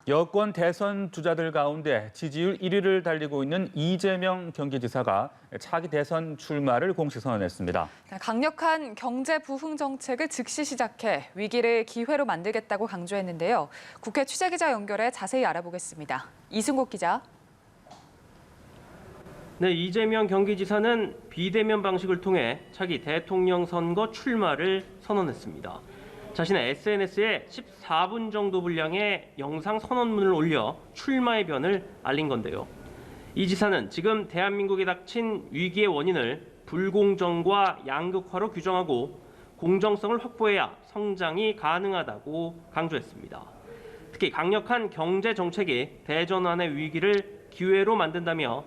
여권 대선 주자들 가운데 지지율 1위를 달리고 있는 이재명 경기지사가 차기 대선 출마를 공식 선언했습니다. 강력한 경제 부흥 정책을 즉시 시작해 위기를 기회로 만들겠다고 강조했는데요. 국회 취재기자 연결해 자세히 알아보겠습니다. 이승국 기자. 네, 이재명 경기지사는 비대면 방식을 통해 차기 대통령 선거 출마를 선언했습니다. 자신의 SNS에 14분 정도 분량의 영상 선언문을 올려 출마의 변을 알린 건데요. 이 지사는 지금 대한민국에 닥친 위기의 원인을 불공정과 양극화로 규정하고 공정성을 확보해야 성장이 가능하다고 강조했습니다. 특히 강력한 경제 정책이 대전환의 위기를 기회로 만든다며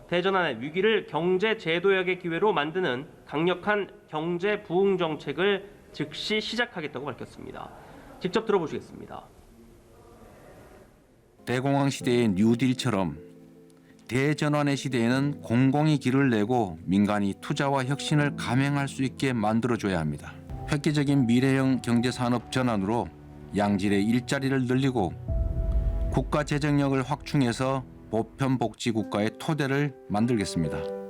대전환의 위기를 경제 제도약의 기회로 만드는 강력한 경제 부흥 정책을 즉시 시작하겠다고 밝혔습니다. 직접 들어보시겠습니다. 대공황 시대의 뉴딜처럼 대전환의 시대에는 공공이 길을 내고 민간이 투자와 혁신을 감행할 수 있게 만들어줘야 합니다. 획기적인 미래형 경제산업 전환으로 양질의 일자리를 늘리고 국가 재정력을 확충해서 보편복지국가의 토대를 만들겠습니다.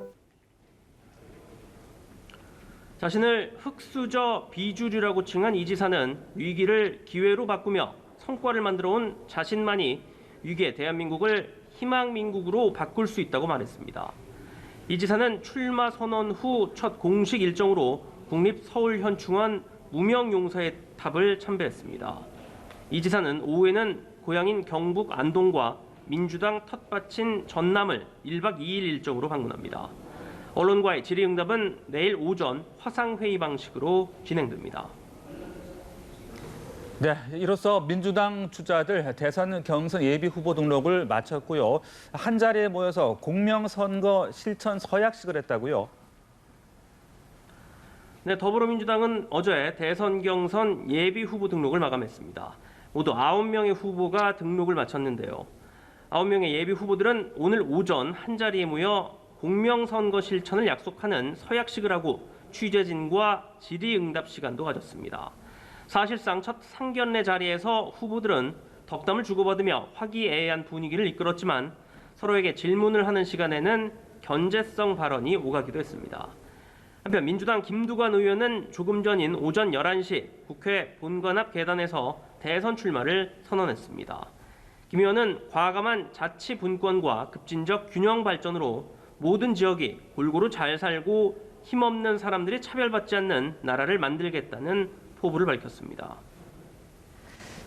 자신을 흙수저 비주류라고 칭한 이 지사는 위기를 기회로 바꾸며 성과를 만들어온 자신만이 위기의 대한민국을 희망민국으로 바꿀 수 있다고 말했습니다. 이 지사는 출마 선언 후 첫 공식 일정으로 국립서울현충원 무명용사의 탑을 참배했습니다. 이 지사는 오후에는 고향인 경북 안동과 민주당 텃밭인 전남을 1박 2일 일정으로 방문합니다. 언론과의 질의응답은 내일 오전 화상회의 방식으로 진행됩니다. 네, 이로써 민주당 주자들 대선 경선 예비 후보 등록을 마쳤고요. 한 자리에 모여서 공명선거 실천 서약식을 했다고요. 네, 더불어민주당은 어제 대선 경선 예비 후보 등록을 마감했습니다. 모두 9명의 후보가 등록을 마쳤는데요. 9명의 예비 후보들은 오늘 오전 한 자리에 모여 공명선거 실천을 약속하는 서약식을 하고 취재진과 질의응답 시간도 가졌습니다. 사실상 첫 상견례 자리에서 후보들은 덕담을 주고받으며 화기애애한 분위기를 이끌었지만 서로에게 질문을 하는 시간에는 견제성 발언이 오가기도 했습니다. 한편 민주당 김두관 의원은 조금 전인 오전 11시 국회 본관 앞 계단에서 대선 출마를 선언했습니다. 김 의원은 과감한 자치 분권과 급진적 균형 발전으로 모든 지역이 골고루 잘 살고 힘없는 사람들이 차별받지 않는 나라를 만들겠다는 포부를 밝혔습니다.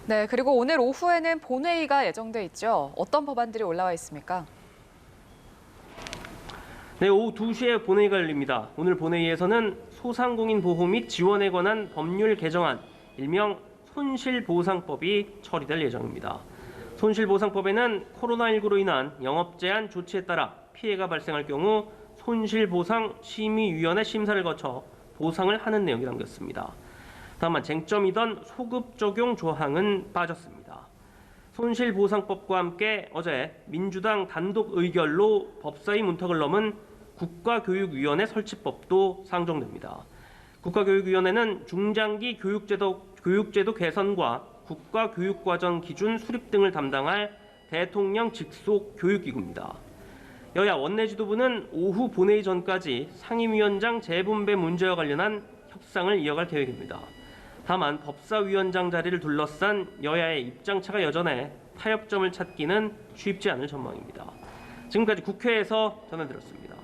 네, 그리고 오늘 오후에는 본회의가 예정돼 있죠. 어떤 법안들이 올라와 있습니까? 네, 오후 2시에 본회의가 열립니다. 오늘 본회의에서는 소상공인 보호 및 지원에 관한 법률 개정안, 일명 손실보상법이 처리될 예정입니다. 손실보상법에는 코로나19로 인한 영업 제한 조치에 따라 피해가 발생할 경우 손실보상심의위원회 심사를 거쳐 보상을 하는 내용이 담겼습니다. 다만 쟁점이던 소급 적용 조항은 빠졌습니다. 손실보상법과 함께 어제 민주당 단독 의결로 법사위 문턱을 넘은 국가교육위원회 설치법도 상정됩니다. 국가교육위원회는 중장기 교육제도 개선과 국가교육과정 기준 수립 등을 담당할 대통령 직속 교육기구입니다. 여야 원내 지도부는 오후 본회의 전까지 상임위원장 재분배 문제와 관련한 협상을 이어갈 계획입니다. 다만 법사위원장 자리를 둘러싼 여야의 입장차가 여전해 타협점을 찾기는 쉽지 않을 전망입니다. 지금까지 국회에서 전해드렸습니다.